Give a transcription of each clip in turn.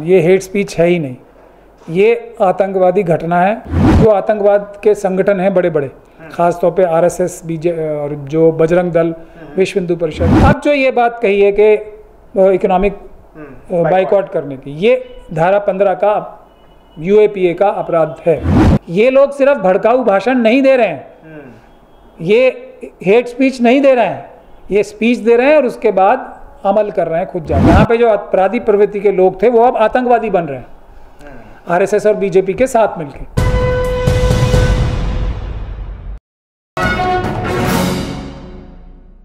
ये hate speech है ही नहीं, ये आतंकवादी घटना है। जो आतंकवाद के संगठन हैं बड़े बड़े, खास तौर पे आरएसएस, और जो बजरंग दल, विश्व हिंदू परिषद, अब जो ये बात कही है कि इकोनॉमिक बाइकआउट करने की, ये धारा 15 का यूएपीए का अपराध है। ये लोग सिर्फ भड़काऊ भाषण नहीं दे रहे हैं, ये हेट स्पीच नहीं दे रहे हैं, ये स्पीच दे रहे हैं और उसके बाद अमल कर रहे हैं खुद जाकर। यहाँ पे जो अपराधी प्रवृत्ति के लोग थे वो अब आतंकवादी बन रहे हैं आरएसएस और बीजेपी के साथ मिलकर।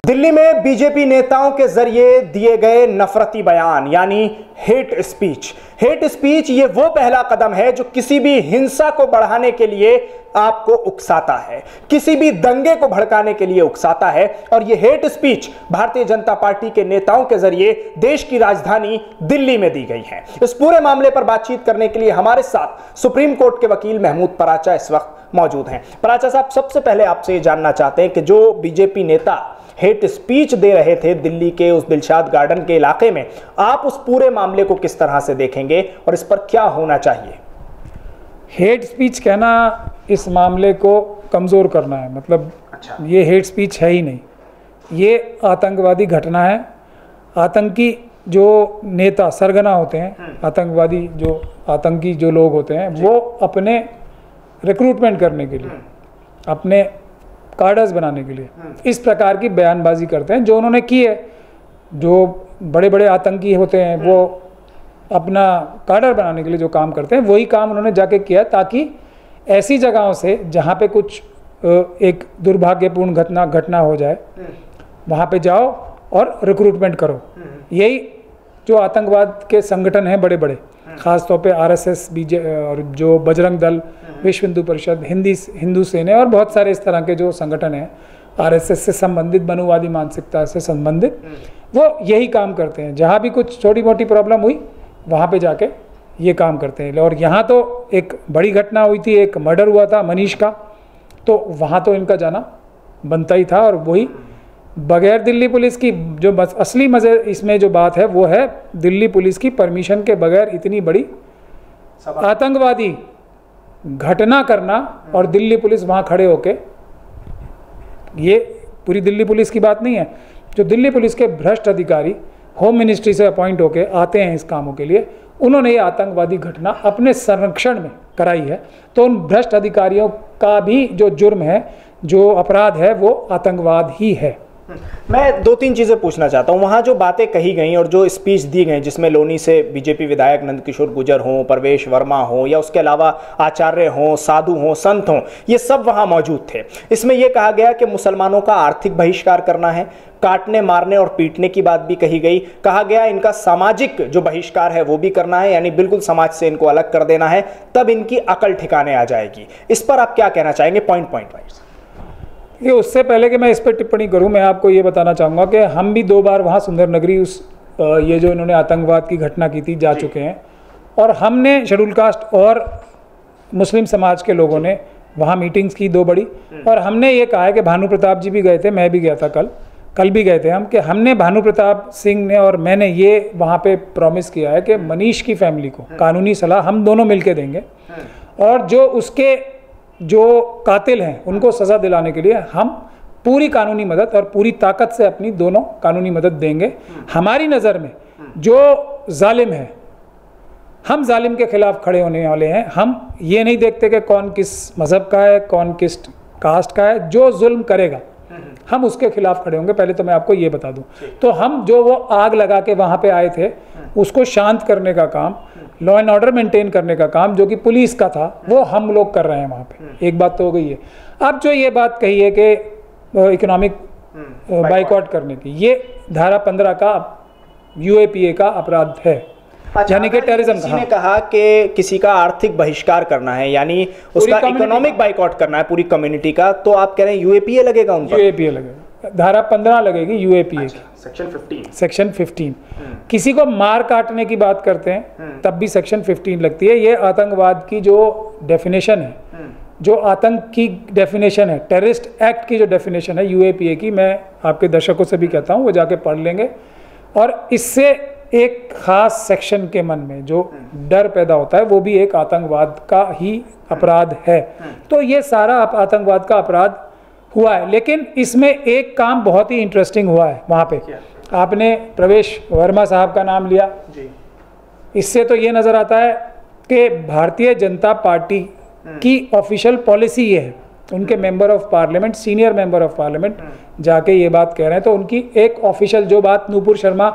दिल्ली में बीजेपी नेताओं के जरिए दिए गए नफरती बयान यानी हेट स्पीच। हेट स्पीच ये वो पहला कदम है जो किसी भी हिंसा को बढ़ाने के लिए आपको उकसाता है, किसी भी दंगे को भड़काने के लिए उकसाता है। और ये hate speech Bharatiya Janata party के नेताओं के जरिए देश की राजधानी दिल्ली में दी गई है। इस पूरे मामले पर बातचीत करने के लिए हमारे साथ सुप्रीम कोर्ट के वकील महमूद पराचा इस वक्त मौजूद हैं। पराचा साहब, सबसे पहले आपसे ये जानना चाहते हैं कि जो बीजेपी नेता हेट स्पीच दे रहे थे दिल्ली के उस दिलशाद गार्डन के इलाके में, आप उस पूरे मामले को किस तरह से देखेंगे और इस पर क्या होना चाहिए? हेट स्पीच कहना इस मामले को कमज़ोर करना है, मतलब ये हेट स्पीच है ही नहीं, ये आतंकवादी घटना है। आतंकी जो नेता सरगना होते हैं, आतंकवादी जो आतंकी जो लोग होते हैं, वो अपने रिक्रूटमेंट करने के लिए, अपने कार्डर्स बनाने के लिए इस प्रकार की बयानबाजी करते हैं जो उन्होंने की है। जो बड़े बड़े आतंकी होते हैं वो अपना कार्डर बनाने के लिए जो काम करते हैं वही काम उन्होंने जाके किया, ताकि ऐसी जगहों से जहाँ पे कुछ एक दुर्भाग्यपूर्ण घटना हो जाए वहाँ पे जाओ और रिक्रूटमेंट करो। यही जो आतंकवाद के संगठन हैं बड़े बड़े, खास तौर पे आरएसएस, और जो बजरंग दल, विश्व हिंदू परिषद, हिंदू सेना और बहुत सारे इस तरह के जो संगठन हैं आरएसएस से संबंधित, मनुवादी मानसिकता से संबंधित, वो यही काम करते हैं। जहाँ भी कुछ छोटी मोटी प्रॉब्लम हुई वहाँ पे जाके ये काम करते हैं। और यहाँ तो एक बड़ी घटना हुई थी, एक मर्डर हुआ था मनीष का, तो वहाँ तो इनका जाना बनता ही था। और वही बगैर दिल्ली पुलिस की, जो बस असली मज़े इसमें जो बात है वो है दिल्ली पुलिस की परमिशन के बगैर इतनी बड़ी आतंकवादी घटना करना, और दिल्ली पुलिस वहाँ खड़े होके, ये पूरी दिल्ली पुलिस की बात नहीं है, जो दिल्ली पुलिस के भ्रष्ट अधिकारी होम मिनिस्ट्री से अपॉइंट होके आते हैं इस कामों के लिए, उन्होंने ये आतंकवादी घटना अपने संरक्षण में कराई है। तो उन भ्रष्ट अधिकारियों का भी जो जुर्म है, जो अपराध है, वो आतंकवाद ही है। मैं दो तीन चीज़ें पूछना चाहता हूँ। वहाँ जो बातें कही गई और जो स्पीच दी गई, जिसमें लोनी से बीजेपी विधायक नंदकिशोर गुर्जर हों, परवेश वर्मा हों, या उसके अलावा आचार्य हों, साधु हों, संत हों, ये सब वहाँ मौजूद थे। इसमें यह कहा गया कि मुसलमानों का आर्थिक बहिष्कार करना है, काटने, मारने और पीटने की बात भी कही गई। कहा गया इनका सामाजिक जो बहिष्कार है वो भी करना है, यानी बिल्कुल समाज से इनको अलग कर देना है, तब इनकी अकल ठिकाने आ जाएगी। इस पर आप क्या कहना चाहेंगे पॉइंट वाइज? ये उससे पहले कि मैं इस पर टिप्पणी करूं, मैं आपको ये बताना चाहूँगा कि हम भी 2 बार वहाँ सुंदर नगरी ये जो इन्होंने आतंकवाद की घटना की थी जा चुके हैं, और हमने शेड्यूल कास्ट और मुस्लिम समाज के लोगों ने वहाँ मीटिंग्स की 2 बड़ी, और हमने ये कहा है कि भानु प्रताप जी भी गए थे, मैं भी गया था, कल भी गए थे हम, कि हमने भानु प्रताप सिंह ने और मैंने ये वहाँ पे प्रॉमिस किया है कि मनीष की फैमिली को कानूनी सलाह हम दोनों मिल के देंगे, और जो उसके जो कातिल हैं उनको सज़ा दिलाने के लिए हम पूरी कानूनी मदद और पूरी ताकत से अपनी दोनों कानूनी मदद देंगे। हमारी नज़र में जो जालिम है, हम जालिम के खिलाफ खड़े होने वाले हैं। हम ये नहीं देखते कि कौन किस मज़हब का है, कौन किस कास्ट का है। जो जुल्म करेगा हम उसके खिलाफ खड़े होंगे। पहले तो मैं आपको ये बता दूं, तो हम जो वो आग लगा के वहाँ पे आए थे उसको शांत करने का काम, लॉ एंड ऑर्डर मेंटेन करने का काम जो कि पुलिस का था, वो हम लोग कर रहे हैं वहाँ पे। एक बात तो हो गई है। अब जो ये बात कही है कि इकोनॉमिक बाइकआउट करने की, ये धारा 15 का यूएपीए का अपराध है, यानी कि टेररिज्म। किसी ने कहा कि किसी का आर्थिक बहिष्कार करना है, यानी उसका इकोनॉमिक बाइकआउट करना है पूरी कम्युनिटी का, तो आप कह रहे हैं यूएपीए लगेगा उन पर? यूएपीए लगेगा, धारा 15 लगेगी यूएपीए की, सेक्शन 15। किसी को मार काटने की बात करते हैं तब भी सेक्शन 15 लगती है। ये आतंकवाद की जो डेफिनेशन है, जो आतंक की डेफिनेशन है, टेररिस्ट एक्ट की जो डेफिनेशन है यूएपीए की, मैं आपके दर्शकों से भी कहता हूँ वो जाके पढ़ लेंगे। और इससे एक खास सेक्शन के मन में जो डर पैदा होता है वो भी एक आतंकवाद का ही अपराध है। तो ये सारा आतंकवाद का अपराध हुआ है। लेकिन इसमें एक काम बहुत ही इंटरेस्टिंग हुआ है वहाँ पे। आपने प्रवेश वर्मा साहब का नाम लिया जी। इससे तो ये नज़र आता है कि भारतीय जनता पार्टी की ऑफिशियल पॉलिसी ये है। उनके member of parliament, senior member of parliament जाके ये बात कह रहे हैं। तो उनकी एक ऑफिशियल जो बात नूपुर शर्मा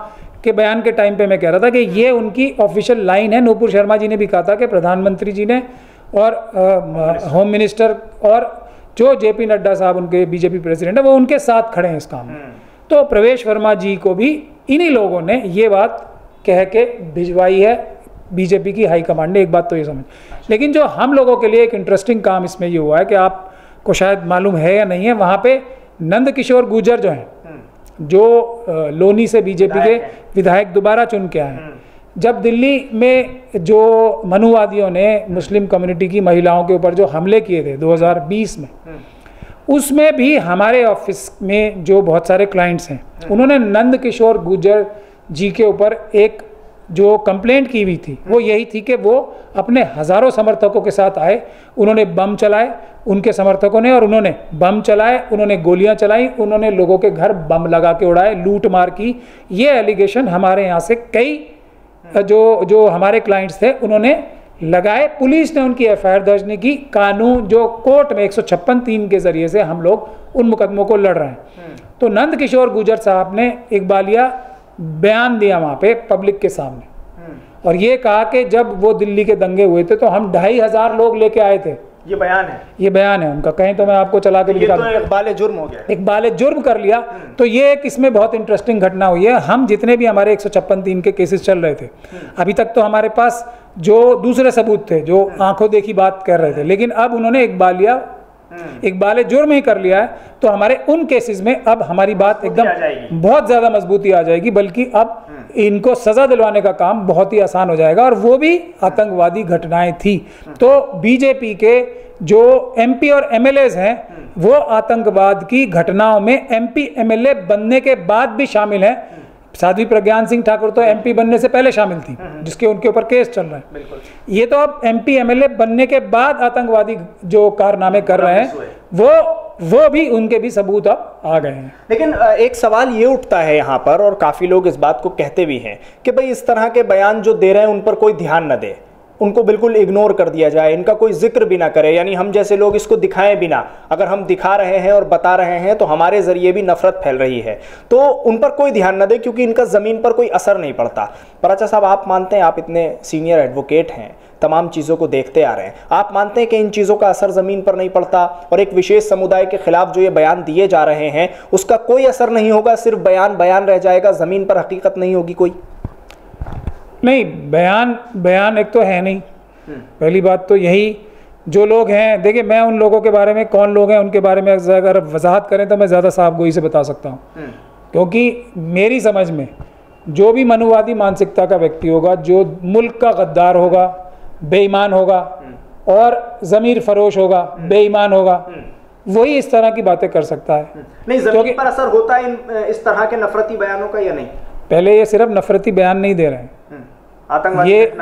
के बयान के टाइम पे मैं कह रहा था कि ये उनकी ऑफिशियल लाइन है। नूपुर शर्मा जी ने भी कहा था कि प्रधानमंत्री जी ने और होम मिनिस्टर और जो जेपी नड्डा साहब उनके बीजेपी प्रेसिडेंट है वो उनके साथ खड़े हैं इस काम में। तो प्रवेश वर्मा जी को भी इन्हीं लोगों ने ये बात कह के भिजवाई है बीजेपी की हाईकमांड ने। एक बात तो ये समझ। लेकिन जो हम लोगों के लिए एक इंटरेस्टिंग काम इसमें ये हुआ है कि आपको शायद मालूम है या नहीं है, वहाँ पे नंद किशोर गुर्जर जो हैं, जो लोनी से बीजेपी के विधायक दोबारा चुन के आए, जब दिल्ली में जो मनुवादियों ने मुस्लिम कम्युनिटी की महिलाओं के ऊपर जो हमले किए थे 2020 में, उसमें भी हमारे ऑफिस में जो बहुत सारे क्लाइंट्स हैं उन्होंने नंद किशोर गुर्जर जी के ऊपर एक जो कंप्लेंट की हुई थी वो यही थी कि वो अपने हज़ारों समर्थकों के साथ आए, उन्होंने बम चलाए उनके समर्थकों ने, और उन्होंने बम चलाए, उन्होंने गोलियां चलाई, उन्होंने लोगों के घर बम लगा के उड़ाए, लूट मार की। ये एलिगेशन हमारे यहाँ से कई जो हमारे क्लाइंट्स थे उन्होंने लगाए। पुलिस ने उनकी एफआईआर दर्ज नहीं की। कानून जो कोर्ट में 156(3) के जरिए से हम लोग उन मुकदमों को लड़ रहे हैं। तो नंद किशोर गुर्जर साहब ने इकबालिया बयान दिया वहाँ पे पब्लिक के सामने, और ये कहा कि जब वो दिल्ली के दंगे हुए थे तो हम 2500 लोग लेके आए थे। ये बयान है, ये बयान है उनका। कहीं तो मैं आपको चला के दिखा दूं। इकबाल जुर्म हो गया, इकबाल जुर्म कर लिया। तो ये एक इसमें बहुत इंटरेस्टिंग घटना हुई है। हम जितने भी हमारे 156(3) के केसेस चल रहे थे अभी तक, तो हमारे पास जो दूसरे सबूत थे जो आंखों देखी बात कर रहे थे, लेकिन अब उन्होंने इकबाल जुर्म ही कर लिया है। तो हमारे उन केसेस में अब हमारी बात एकदम बहुत ज़्यादा मजबूती आ जाएगी, बल्कि अब इनको सज़ा दिलवाने का काम बहुत ही आसान हो जाएगा। और वो भी आतंकवादी घटनाएं थी। तो बीजेपी के जो एमपी और एमएलएज हैं वो आतंकवाद की घटनाओं में एमपी एमएलए बनने के बाद भी शामिल हैं। साध्वी प्रज्ञान सिंह ठाकुर तो एमपी बनने से पहले शामिल थी, जिसके उनके ऊपर केस चल रहा है। ये तो अब एमपी एमएलए बनने के बाद आतंकवादी जो कारनामे कर रहे हैं वो भी उनके भी सबूत अब आ गए हैं। लेकिन एक सवाल ये उठता है यहाँ पर, और काफी लोग इस बात को कहते भी हैं कि भाई इस तरह के बयान जो दे रहे हैं उन पर कोई ध्यान न दे, उनको बिल्कुल इग्नोर कर दिया जाए, इनका कोई जिक्र भी ना करे, यानी हम जैसे लोग इसको दिखाएं भी ना। अगर हम दिखा रहे हैं और बता रहे हैं तो हमारे जरिए भी नफरत फैल रही है, तो उन पर कोई ध्यान ना दे क्योंकि इनका जमीन पर कोई असर नहीं पड़ता। पर अच्छा साहब, आप मानते हैं, आप इतने सीनियर एडवोकेट हैं, तमाम चीज़ों को देखते आ रहे हैं, आप मानते हैं कि इन चीज़ों का असर ज़मीन पर नहीं पड़ता और एक विशेष समुदाय के खिलाफ जो ये बयान दिए जा रहे हैं उसका कोई असर नहीं होगा, सिर्फ बयान रह जाएगा, ज़मीन पर हकीकत नहीं होगी कोई? नहीं, बयान एक तो है नहीं। पहली बात तो यही, जो लोग हैं, देखिए मैं उन लोगों के बारे में, कौन लोग हैं उनके बारे में अगर वजाहत करें तो मैं ज़्यादा साफ गोई से बता सकता हूँ। क्योंकि मेरी समझ में जो भी मनुवादी मानसिकता का व्यक्ति होगा, जो मुल्क का गद्दार होगा, बेईमान होगा और ज़मीर फरोश होगा, बेईमान होगा, वही इस तरह की बातें कर सकता है। नहीं, ज़मीन पर असर होता है इस तरह के नफरती बयानों का या नहीं? पहले ये सिर्फ नफरती बयान नहीं दे रहे हैं, ये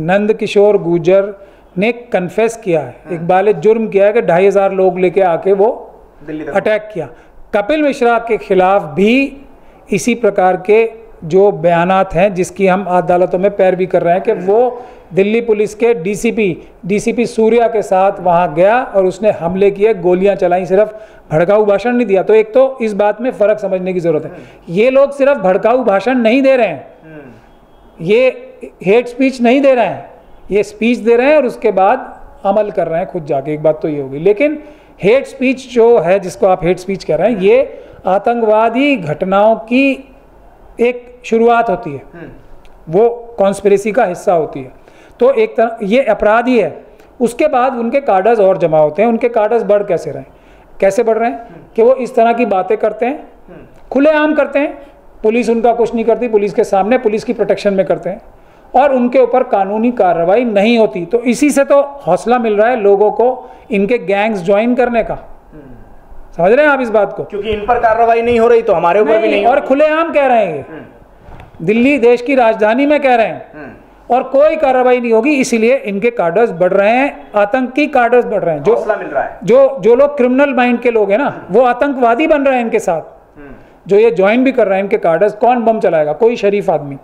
नंद किशोर गुर्जर ने कन्फेस किया है, इकबाल जुर्म किया है कि 2500 लोग लेके आके वो अटैक किया। कपिल मिश्रा के खिलाफ भी इसी प्रकार के जो बयानात हैं जिसकी हम अदालतों में पैरवी कर रहे हैं कि वो दिल्ली पुलिस के डीसीपी सूर्या के साथ वहाँ गया और उसने हमले किए, गोलियां चलाई, सिर्फ भड़काऊ भाषण नहीं दिया। तो एक तो इस बात में फ़र्क समझने की ज़रूरत है। ये लोग सिर्फ भड़काऊ भाषण नहीं दे रहे हैं, ये हेट स्पीच नहीं दे रहे हैं, ये स्पीच दे रहे हैं और उसके बाद अमल कर रहे हैं खुद जाके। एक बात तो ये होगी। लेकिन हेट स्पीच जो है, जिसको आप हेट स्पीच कह रहे हैं, ये आतंकवादी घटनाओं की एक शुरुआत होती है, वो कॉन्स्पिरेसी का हिस्सा होती है। तो एक तरह ये अपराध ही है। उसके बाद उनके कार्डर्स और जमा होते हैं। उनके कार्डर्स बढ़ कैसे बढ़ रहे हैं कि वो इस तरह की बातें करते हैं, खुलेआम करते हैं, पुलिस उनका कुछ नहीं करती, पुलिस के सामने, पुलिस की प्रोटेक्शन में करते हैं और उनके ऊपर कानूनी कार्रवाई नहीं होती। तो इसी से तो हौसला मिल रहा है लोगों को इनके गैंग्स ज्वाइन करने का। समझ रहे हैं आप इस बात को? क्योंकि इन पर कार्रवाई नहीं हो रही तो हमारे ऊपर भी नहीं। और खुलेआम कह रहे हैं दिल्ली देश की राजधानी में कह रहे हैं, और कोई कार्रवाई नहीं होगी। इसीलिए इनके कार्डर्स बढ़ रहे हैं, आतंकी कार्डर्स बढ़ रहे हैं। जो हौसला मिल रहा है, जो लोग क्रिमिनल माइंड के लोग हैं ना, वो आतंकवादी बन रहे हैं इनके साथ। जो ये ज्वाइन भी कर रहे हैं इनके कार्डर्स। कौन बम चलाएगा? कोई शरीफ आदमी,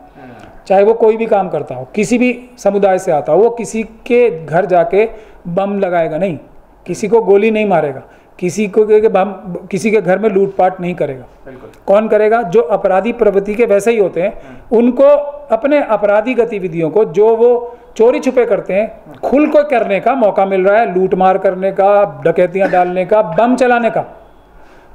चाहे वो कोई भी काम करता हो, किसी भी समुदाय से आता हो, वो किसी के घर जाके बम लगाएगा नहीं, किसी को गोली नहीं मारेगा, किसी के घर में लूटपाट नहीं करेगा। कौन करेगा? जो अपराधी प्रवृत्ति के वैसे ही होते हैं, उनको अपने अपराधी गतिविधियों को जो वो चोरी छुपे करते हैं, खुल को करने का मौका मिल रहा है, लूट मार करने का, डकैतियां डालने का, बम चलाने का,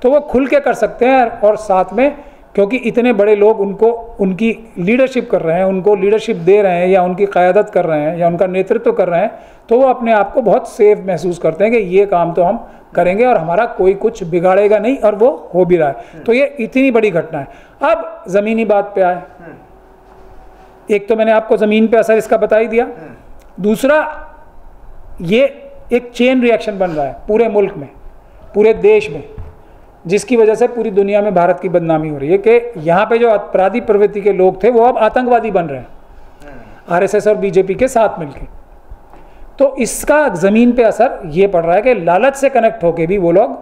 तो वो खुल के कर सकते हैं। और साथ में क्योंकि इतने बड़े लोग उनको उनकी लीडरशिप कर रहे हैं, उनको लीडरशिप दे रहे हैं, या उनकी क़यादत कर रहे हैं, या उनका नेतृत्व कर रहे हैं, तो वो अपने आप को बहुत सेफ महसूस करते हैं कि ये काम तो हम करेंगे और हमारा कोई कुछ बिगाड़ेगा नहीं, और वो हो भी रहा है। तो ये इतनी बड़ी घटना है। अब ज़मीनी बात पे आए, एक तो मैंने आपको ज़मीन पे असर इसका बता ही दिया, दूसरा ये एक चेन रिएक्शन बन रहा है पूरे मुल्क में, पूरे देश में, जिसकी वजह से पूरी दुनिया में भारत की बदनामी हो रही है कि यहाँ पे जो अपराधी प्रवृत्ति के लोग थे वो अब आतंकवादी बन रहे हैं, आरएसएस और बीजेपी के साथ मिलके। तो इसका ज़मीन पे असर ये पड़ रहा है कि लालच से कनेक्ट होके भी वो लोग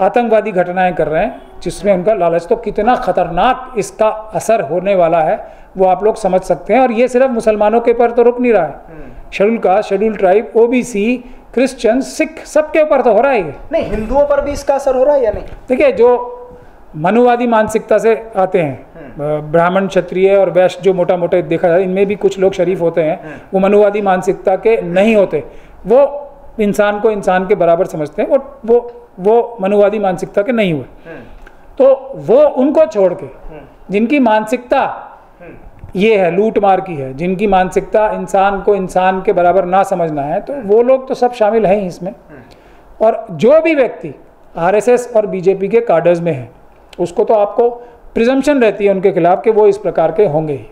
आतंकवादी घटनाएं कर रहे हैं, जिसमें उनका लालच, तो कितना ख़तरनाक इसका असर होने वाला है वो आप लोग समझ सकते हैं। और ये सिर्फ मुसलमानों के ऊपर तो रुक नहीं रहा है, schedule caste, schedule tribe, OBC, Christian, Sikh, सबके ऊपर तो हो रहा है ये। नहीं, हिंदुओं पर भी इसका असर हो रहा है या नहीं? देखिए, जो मनुवादी मानसिकता से आते हैं, ब्राह्मण, क्षत्रिय और वैश्य, जो मोटा मोटे देखा जाए, इनमें भी कुछ लोग शरीफ होते हैं, वो मनुवादी मानसिकता के नहीं होते, वो इंसान को इंसान के बराबर समझते हैं, वो मनुवादी मानसिकता के नहीं हुए। तो वो उनको छोड़ के जिनकी मानसिकता ये है, लूट मार की है, जिनकी मानसिकता इंसान को इंसान के बराबर ना समझना है, तो वो लोग तो सब शामिल हैं ही इसमें। और जो भी व्यक्ति आरएसएस और बीजेपी के कार्डर्स में है, उसको तो आपको प्रिजम्पशन रहती है उनके खिलाफ कि वो इस प्रकार के होंगे ही।